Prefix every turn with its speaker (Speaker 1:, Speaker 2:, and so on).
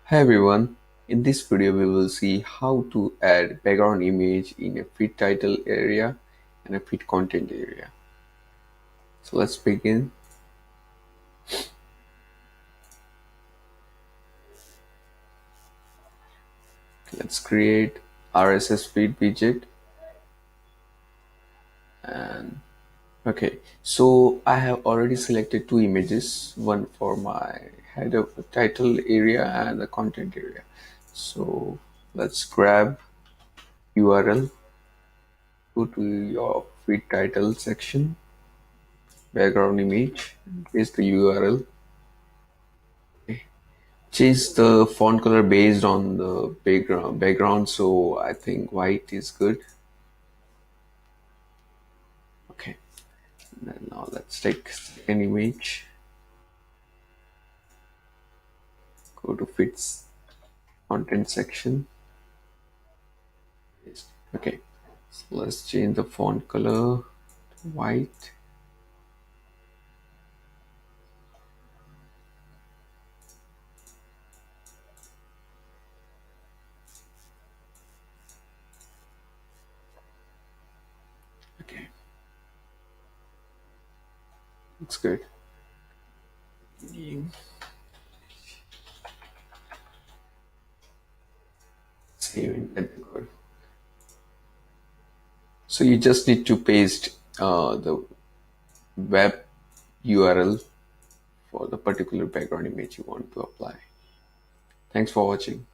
Speaker 1: Hi everyone, in this video we will see how to add background image in a feed title area and a feed content area. So let's begin. Let's create RSS feed widget. And okay, so I have already selected two images, one for my header title area and the content area. So let's grab URL, go to your feed title section, background image, paste the URL. Change the font color based on the background, so I think white is good. Okay, then now let's take an image, go to fits content section. Okay, so let's change the font color to white. Okay, looks good. Save and good. So you just need to paste the web URL for the particular background image you want to apply. Thanks for watching.